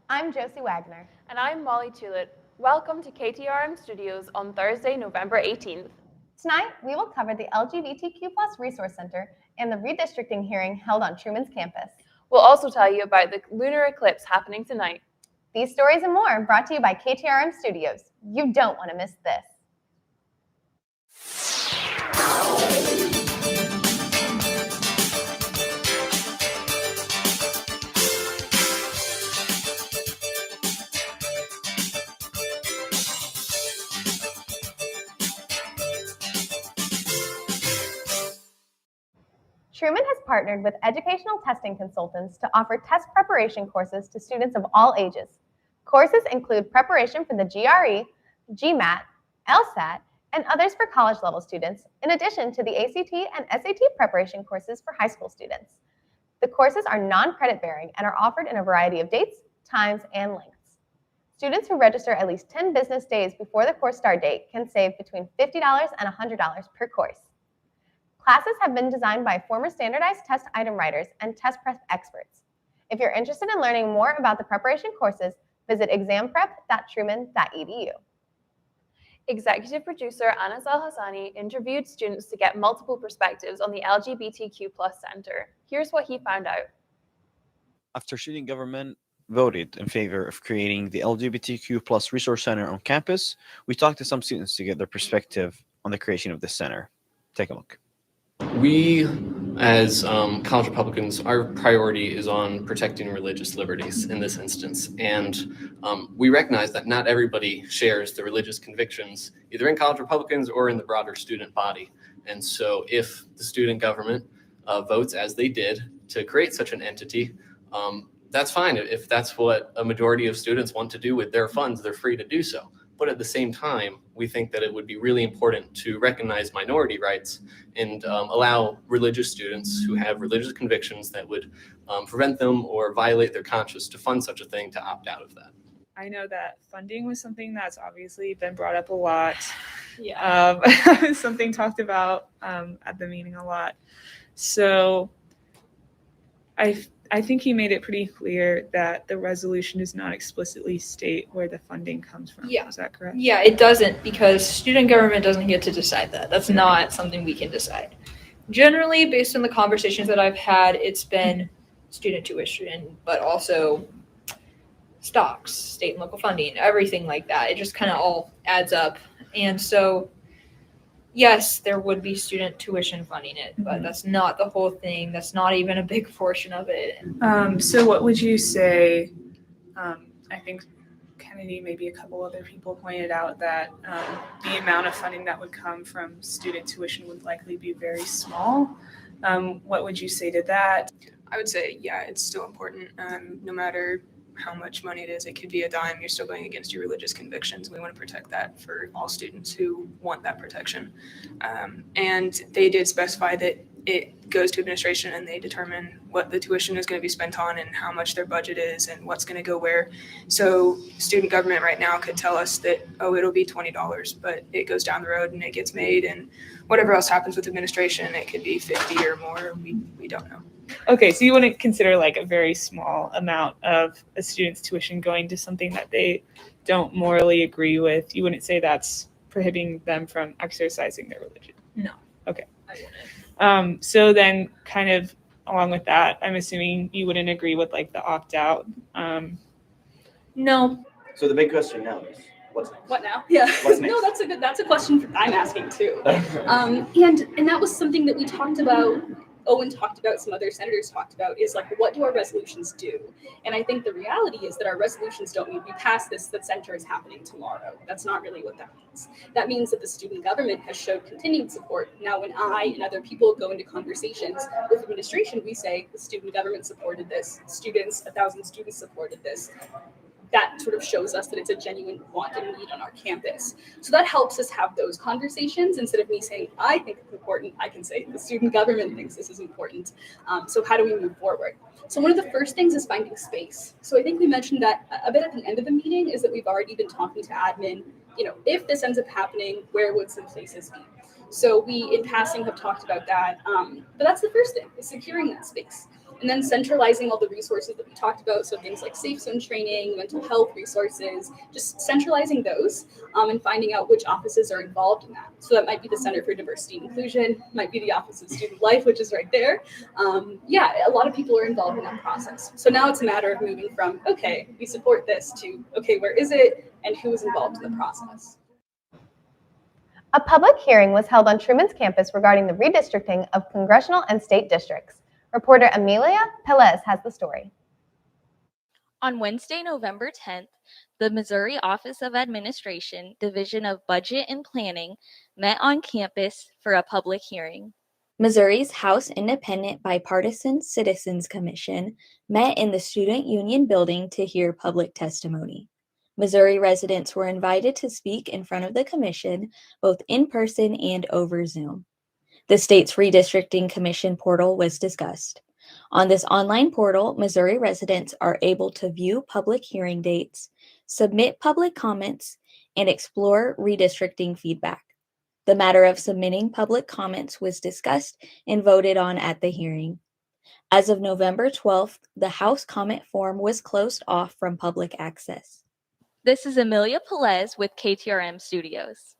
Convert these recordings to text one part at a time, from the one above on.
I'm Josie Wagner. And I'm Molly Tulip. Welcome to KTRM Studios on Thursday, November 18th. Tonight, we will cover the LGBTQ Resource Center and the redistricting hearing held on Truman's campus. We'll also tell you about the lunar eclipse happening tonight. These stories and more brought to you by KTRM Studios. You don't want to miss this. Truman has partnered with educational testing consultants to offer test preparation courses to students of all ages. Courses include preparation for the GRE, GMAT, LSAT, and others for college-level students, in addition to the ACT and SAT preparation courses for high school students. The courses are non-credit bearing and are offered in a variety of dates, times, and lengths. Students who register at least 10 business days before the course start date can save between $50 and $100 per course. Classes have been designed by former standardized test item writers and test prep experts. If you're interested in learning more about the preparation courses, visit examprep.truman.edu. Executive producer Anas Al-Hassani interviewed students to get multiple perspectives on the LGBTQ Center. Here's what he found out. After student government voted in favor of creating the LGBTQ Resource Center on campus, we talked to some students to get their perspective on the creation of this center. Take a look. We, as college Republicans, our priority is on protecting religious liberties in this instance. And we recognize that not everybody shares the religious convictions, either in college Republicans or in the broader student body. And so if the student government votes as they did to create such an entity, that's fine. If that's what a majority of students want to do with their funds, they're free to do so. But at the same time, we think that it would be really important to recognize minority rights and allow religious students who have religious convictions that would prevent them or violate their conscience to fund such a thing to opt out of that. I know that funding was something that's obviously been brought up a lot. Yeah. Something talked about at the meeting a lot. So I think he made it pretty clear that the resolution does not explicitly state where the funding comes from. Yeah. Is that correct? Yeah, it doesn't, because student government doesn't get to decide that. That's not something we can decide. Generally, based on the conversations that I've had, it's been student tuition, but also stocks, state and local funding, everything like that. It just kind of all adds up. And so, yes, there would be student tuition funding it, but that's not the whole thing. That's not even a big portion of it. So what would you say, I think Kennedy, maybe a couple other people pointed out that the amount of funding that would come from student tuition would likely be very small. What would you say to that? I would say, yeah, it's still important. No matter how much money it is, it could be a dime, you're still going against your religious convictions. We want to protect that for all students who want that protection. And they did specify that it goes to administration and they determine what the tuition is going to be spent on and how much their budget is and what's going to go where. So student government right now could tell us that, oh, it'll be $20, but it goes down the road and it gets made, and whatever else happens with administration, it could be 50 or more. We don't know. Okay, so you wouldn't consider like a very small amount of a student's tuition going to something that they don't morally agree with. You wouldn't say that's prohibiting them from exercising their religion? No. Okay. I wouldn't. So then kind of along with that, I'm assuming you wouldn't agree with like the opt-out. No. So the big question now is, what's next? What now? Yeah. What's next? No, that's a question I'm asking too. And that was something that we talked about. Owen talked about, some other senators talked about, is like, what do our resolutions do? And I think the reality is that our resolutions don't mean we pass this, that center is happening tomorrow. That's not really what that means. That means that the student government has showed continued support. Now, when I and other people go into conversations with administration, we say the student government supported this, 1,000 students supported this. That sort of shows us that it's a genuine want and need on our campus. So that helps us have those conversations. Instead of me saying, I think it's important, I can say the student government thinks this is important. So how do we move forward? So one of the first things is finding space. So I think we mentioned that a bit at the end of the meeting, is that we've already been talking to admin, if this ends up happening, where would some places be? So we, in passing, have talked about that. But that's the first thing, is securing that space. And then centralizing all the resources that we talked about, so things like safe zone training, mental health resources, just centralizing those and finding out which offices are involved in that. So that might be the Center for Diversity and Inclusion, might be the Office of Student Life, which is right there. A lot of people are involved in that process. So now it's a matter of moving from, okay, we support this, to, okay, where is it and who is involved in the process. A public hearing was held on Truman's campus regarding the redistricting of congressional and state districts. Reporter Amelia Pelez has the story. On Wednesday, November 10th, the Missouri Office of Administration, Division of Budget and Planning, met on campus for a public hearing. Missouri's House Independent Bipartisan Citizens Commission met in the Student Union building to hear public testimony. Missouri residents were invited to speak in front of the commission, both in person and over Zoom. The state's redistricting commission portal was discussed. On this online portal, Missouri residents are able to view public hearing dates, submit public comments, and explore redistricting feedback. The matter of submitting public comments was discussed and voted on at the hearing. As of November 12th, the House comment form was closed off from public access. This is Amelia Pelez with KTRM Studios.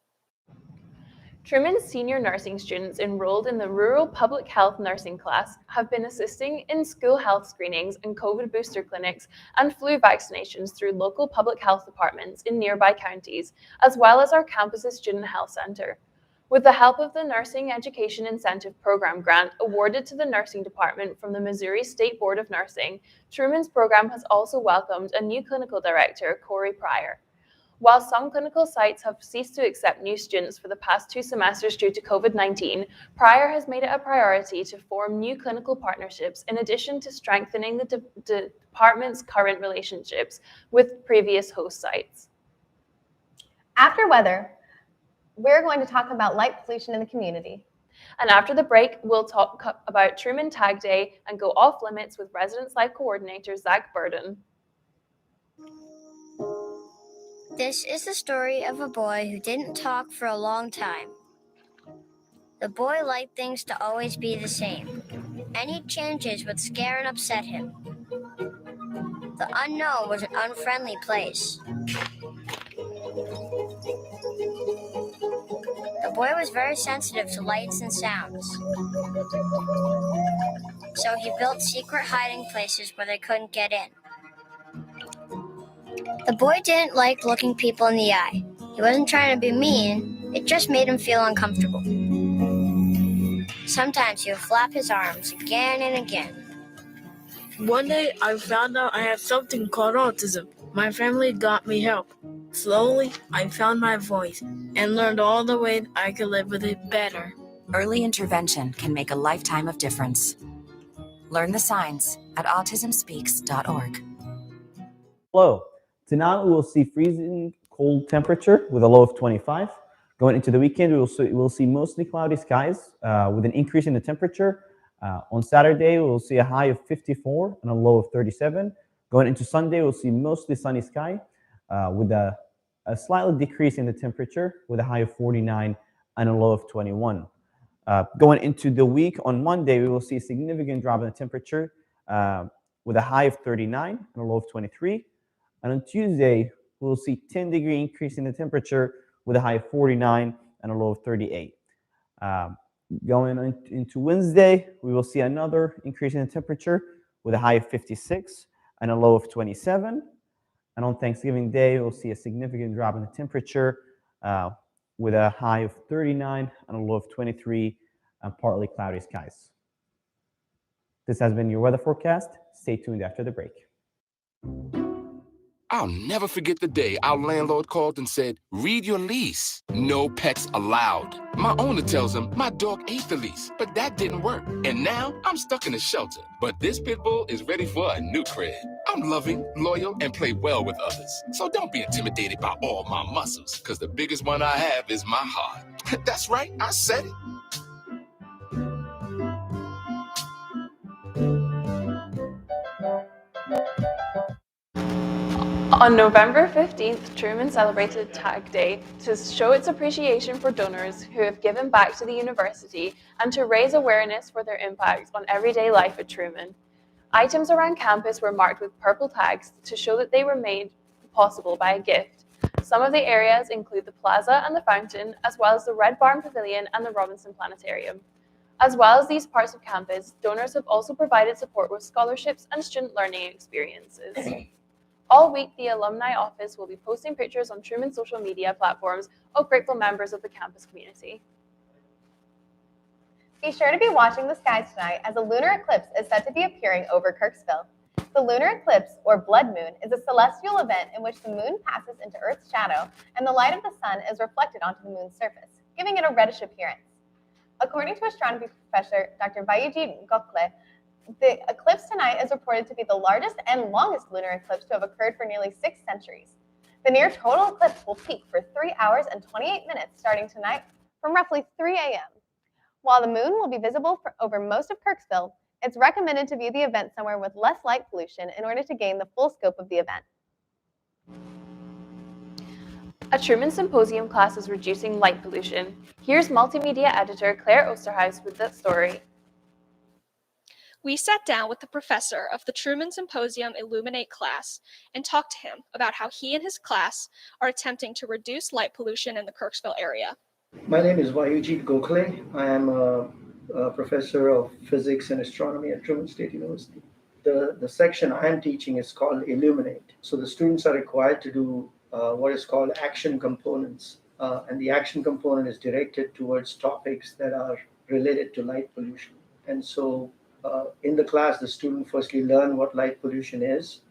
Truman's senior nursing students enrolled in the Rural Public Health Nursing class have been assisting in school health screenings and COVID booster clinics and flu vaccinations through local public health departments in nearby counties, as well as our campus's Student Health Center. With the help of the Nursing Education Incentive Program grant awarded to the nursing department from the Missouri State Board of Nursing, Truman's program has also welcomed a new clinical director, Corey Pryor. While some clinical sites have ceased to accept new students for the past 2 semesters due to COVID-19, Pryor has made it a priority to form new clinical partnerships in addition to strengthening the department's current relationships with previous host sites. After weather, we're going to talk about light pollution in the community. And after the break, we'll talk about Truman Tag Day and go off limits with Residence Life Coordinator Zach Burden. This is the story of a boy who didn't talk for a long time. The boy liked things to always be the same. Any changes would scare and upset him. The unknown was an unfriendly place. The boy was very sensitive to lights and sounds. So he built secret hiding places where they couldn't get in. The boy didn't like looking people in the eye. He wasn't trying to be mean, it just made him feel uncomfortable. Sometimes he would flap his arms again and again. One day I found out I had something called autism. My family got me help. Slowly, I found my voice and learned all the ways I could live with it better. Early intervention can make a lifetime of difference. Learn the signs at autismspeaks.org. Hello. Tonight we will see freezing cold temperature with a low of 25. Going into the weekend, we'll see mostly cloudy skies with an increase in the temperature. On Saturday, we'll see a high of 54 and a low of 37. Going into Sunday, we'll see mostly sunny sky with a slightly decrease in the temperature with a high of 49 and a low of 21. Going into the week, on Monday, we will see a significant drop in the temperature with a high of 39 and a low of 23. And on Tuesday, we'll see 10-degree increase in the temperature with a high of 49 and a low of 38. Going into Wednesday, we will see another increase in the temperature with a high of 56 and a low of 27. And on Thanksgiving Day, we'll see a significant drop in the temperature with a high of 39 and a low of 23 and partly cloudy skies. This has been your weather forecast. Stay tuned after the break. I'll never forget the day our landlord called and said, read your lease. No pets allowed. My owner tells him my dog ate the lease, but that didn't work. And now I'm stuck in a shelter. But this pit bull is ready for a new crib. I'm loving, loyal, and play well with others. So don't be intimidated by all my muscles, because the biggest one I have is my heart. That's right, I said it. On November 15th, Truman celebrated Tag Day to show its appreciation for donors who have given back to the university and to raise awareness for their impact on everyday life at Truman. Items around campus were marked with purple tags to show that they were made possible by a gift. Some of the areas include the plaza and the fountain, as well as the Red Barn Pavilion and the Robinson Planetarium. As well as these parts of campus, donors have also provided support with scholarships and student learning experiences. All week, the Alumni Office will be posting pictures on Truman's social media platforms of grateful members of the campus community. Be sure to be watching the skies tonight as a lunar eclipse is said to be appearing over Kirksville. The lunar eclipse, or blood moon, is a celestial event in which the moon passes into Earth's shadow and the light of the sun is reflected onto the moon's surface, giving it a reddish appearance. According to astronomy professor Dr. Vayujit Gokhale, the eclipse tonight is reported to be the largest and longest lunar eclipse to have occurred for nearly 6 centuries. The near total eclipse will peak for 3 hours and 28 minutes starting tonight from roughly 3 a.m. While the moon will be visible over most of Kirksville, it's recommended to view the event somewhere with less light pollution in order to gain the full scope of the event. A Truman Symposium class is reducing light pollution. Here's multimedia editor Claire Osterhaus with that story. We sat down with the professor of the Truman Symposium Illuminate class and talked to him about how he and his class are attempting to reduce light pollution in the Kirksville area. My name is Vayujit Gokhale. I am a professor of physics and astronomy at Truman State University. The section I am teaching is called Illuminate. So the students are required to do what is called action components. And the action component is directed towards topics that are related to light pollution. And so in the class, the student firstly learn what light pollution is.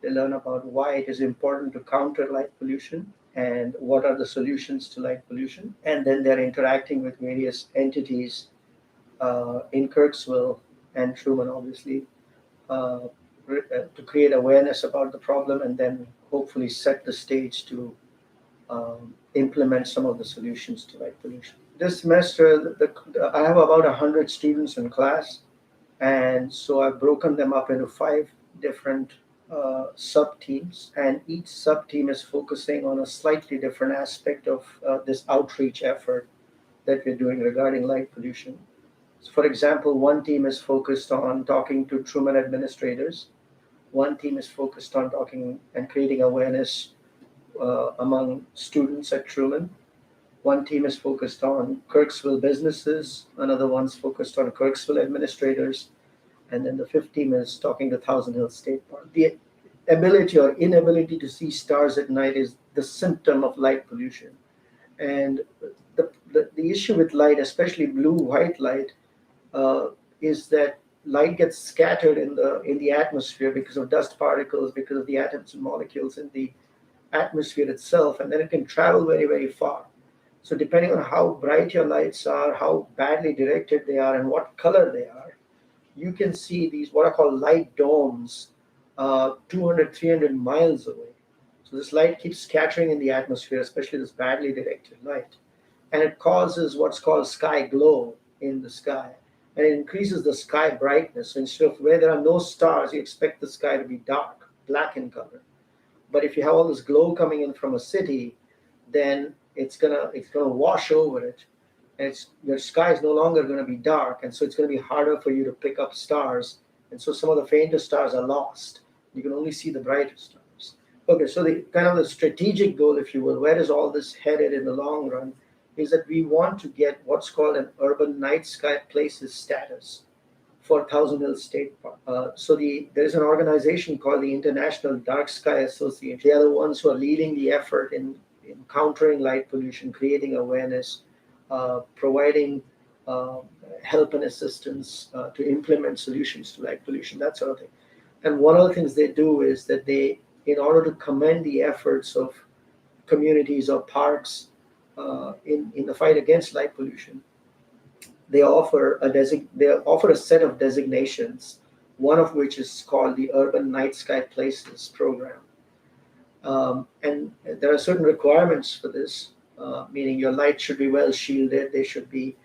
They learn about why it is important to counter light pollution and what are the solutions to light pollution. And then they're interacting with various entities in Kirksville and Truman, obviously, to create awareness about the problem and then hopefully set the stage to implement some of the solutions to light pollution. This semester, I have about 100 students in class. And so I've broken them up into 5 different sub-teams, and each sub-team is focusing on a slightly different aspect of this outreach effort that we're doing regarding light pollution. So for example, one team is focused on talking to Truman administrators. One team is focused on talking and creating awareness among students at Truman. One team is focused on Kirksville businesses. Another one's focused on Kirksville administrators. And then the 5th team is talking to Thousand Hills State Park. The ability or inability to see stars at night is the symptom of light pollution. And the issue with light, especially blue-white light, is that light gets scattered in the atmosphere because of dust particles, because of the atoms and molecules in the atmosphere itself, and then it can travel very, very far. So depending on how bright your lights are, how badly directed they are, and what color they are, you can see these what are called light domes 200, 300 miles away. So this light keeps scattering in the atmosphere, especially this badly directed light. And it causes what's called sky glow in the sky. And it increases the sky brightness. So instead of where there are no stars, you expect the sky to be dark, black in color. But if you have all this glow coming in from a city, then it's gonna wash over it, and your sky is no longer going to be dark, and so it's going to be harder for you to pick up stars, and so some of the fainter stars are lost. You can only see the brighter stars. Okay, so the kind of the strategic goal, if you will, where is all this headed in the long run, is that we want to get what's called an urban night sky places status for Thousand Hills State Park. There's an organization called the International Dark Sky Association. They are the ones who are leading the effort in countering light pollution, creating awareness, providing help and assistance to implement solutions to light pollution, that sort of thing. And one of the things they do is that they, in order to commend the efforts of communities or parks in the fight against light pollution, they offer a set of designations, one of which is called the Urban Night Sky Places program. And there are certain requirements for this, meaning your lights should be well shielded, they should be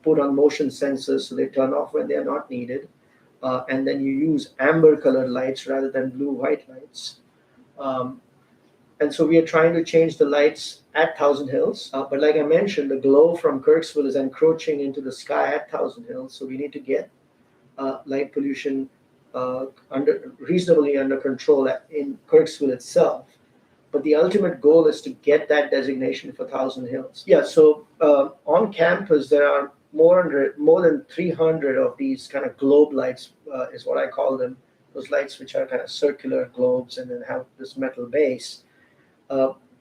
put on motion sensors so they turn off when they are not needed, and then you use amber colored lights rather than blue-white lights. And so we are trying to change the lights at Thousand Hills. But like I mentioned, the glow from Kirksville is encroaching into the sky at Thousand Hills. So we need to get light pollution reasonably under control in Kirksville itself. But the ultimate goal is to get that designation for Thousand Hills. Yeah, so on campus, there are more than 300 of these kind of globe lights, is what I call them. Those lights which are kind of circular globes and then have this metal base.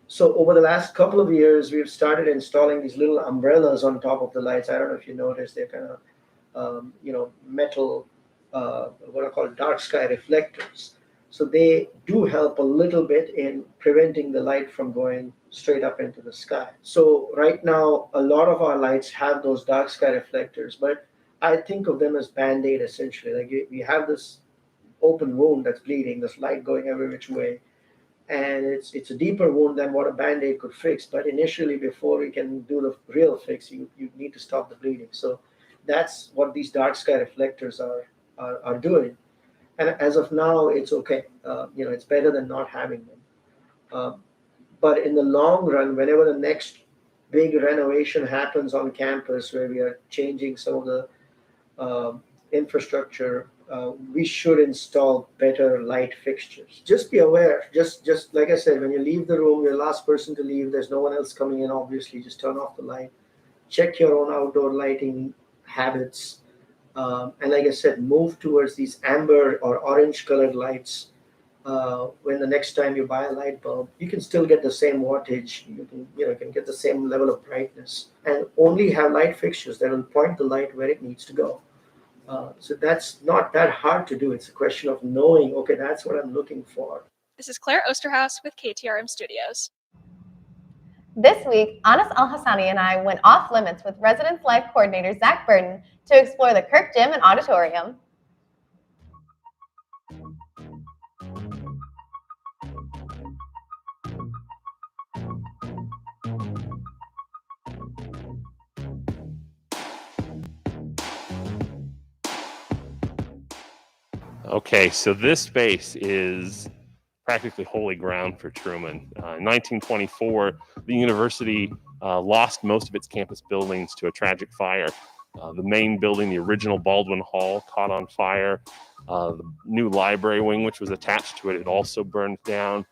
So over the last couple of years, we've started installing these little umbrellas on top of the lights. I don't know if you noticed, they're kind of, metal, what are called dark sky reflectors. So they do help a little bit in preventing the light from going straight up into the sky. So right now, a lot of our lights have those dark sky reflectors, but I think of them as Band-Aid essentially. Like we have this open wound that's bleeding, this light going every which way. And it's a deeper wound than what a Band-Aid could fix. But initially, before we can do the real fix, you need to stop the bleeding. So that's what these dark sky reflectors are doing. And as of now, it's okay. It's better than not having them. But in the long run, whenever the next big renovation happens on campus, where we are changing some of the infrastructure, we should install better light fixtures. Just be aware, just like I said, when you leave the room, you're the last person to leave. There's no one else coming in, obviously. Just turn off the light. Check your own outdoor lighting habits. And like I said, move towards these amber or orange colored lights. When the next time you buy a light bulb, you can still get the same wattage. You can get the same level of brightness, and only have light fixtures that will point the light where it needs to go. So that's not that hard to do. It's a question of knowing, okay, that's what I'm looking for. This is Claire Osterhaus with KTRM Studios. This week, Anas Al-Hassani and I went off limits with Residence Life Coordinator Zach Burton to explore the Kirk Gym and Auditorium. Okay, so this space is practically holy ground for Truman. In 1924, the university lost most of its campus buildings to a tragic fire. The main building, the original Baldwin Hall, caught on fire. The new library wing, which was attached to it, it also burned down.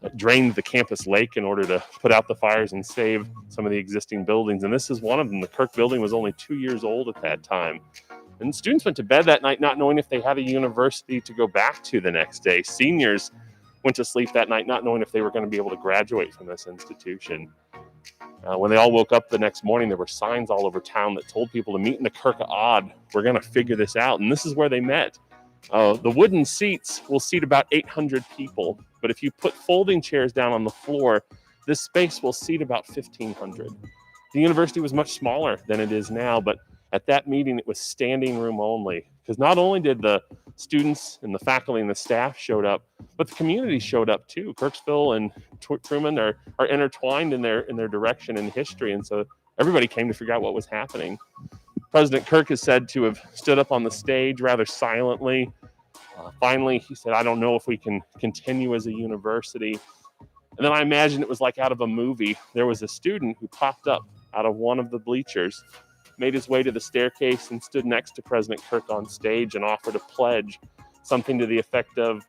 It drained the campus lake in order to put out the fires and save some of the existing buildings. And this is one of them. The Kirk building was only 2 years old at that time. And students went to bed that night not knowing if they had a university to go back to the next day. Seniors went to sleep that night not knowing if they were going to be able to graduate from this institution. When they all woke up the next morning, there were signs all over town that told people to meet in the Kirk Odd. We're going to figure this out. And this is where they met. The wooden seats will seat about 800 people. But if you put folding chairs down on the floor, this space will seat about 1,500. The university was much smaller than it is now, but at that meeting, it was standing room only, because not only did the students and the faculty and the staff showed up, but the community showed up too. Kirksville and Truman are intertwined in their direction and history, and so everybody came to figure out what was happening. President Kirk is said to have stood up on the stage rather silently. Finally, he said, "I don't know if we can continue as a university." And then I imagine it was like out of a movie. There was a student who popped up out of one of the bleachers, made his way to the staircase and stood next to President Kirk on stage and offered a pledge, something to the effect of,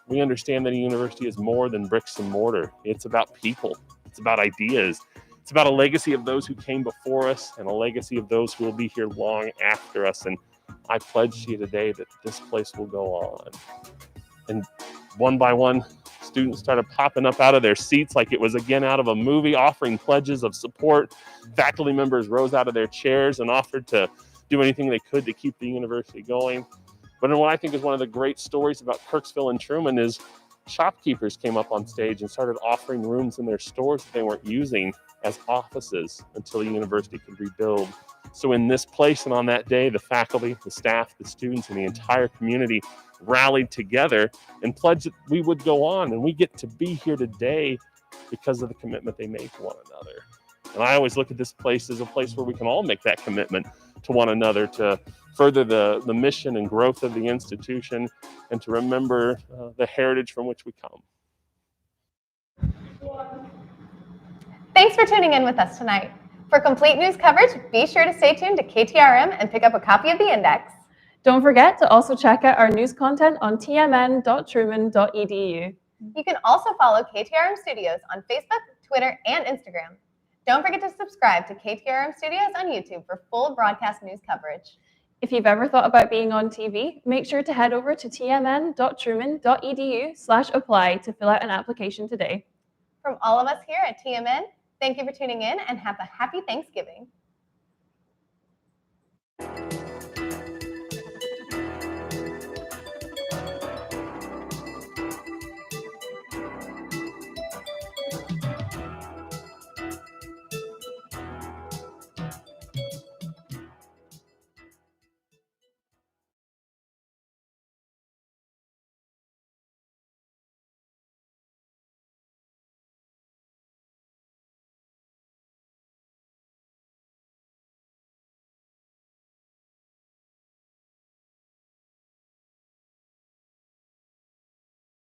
"We understand that a university is more than bricks and mortar. It's about people. It's about ideas. It's about a legacy of those who came before us and a legacy of those who will be here long after us. And I pledge to you today that this place will go on." And one by one, students started popping up out of their seats like it was again out of a movie, offering pledges of support. Faculty members rose out of their chairs and offered to do anything they could to keep the university going. But what I think is one of the great stories about Kirksville and Truman is shopkeepers came up on stage and started offering rooms in their stores that they weren't using as offices until the university could rebuild. So in this place and on that day, the faculty, the staff, the students, and the entire community rallied together and pledged that we would go on, and we get to be here today because of the commitment they made to one another. And I always look at this place as a place where we can all make that commitment to one another to further the mission and growth of the institution and to remember the heritage from which we come. Thanks for tuning in with us tonight. For complete news coverage, be sure to stay tuned to KTRM and pick up a copy of the index. Don't forget to also check out our news content on tmn.truman.edu. You can also follow KTRM Studios on Facebook, Twitter, and Instagram. Don't forget to subscribe to KTRM Studios on YouTube for full broadcast news coverage. If you've ever thought about being on TV, make sure to head over to tmn.truman.edu/apply to fill out an application today. From all of us here at TMN, thank you for tuning in and have a happy Thanksgiving.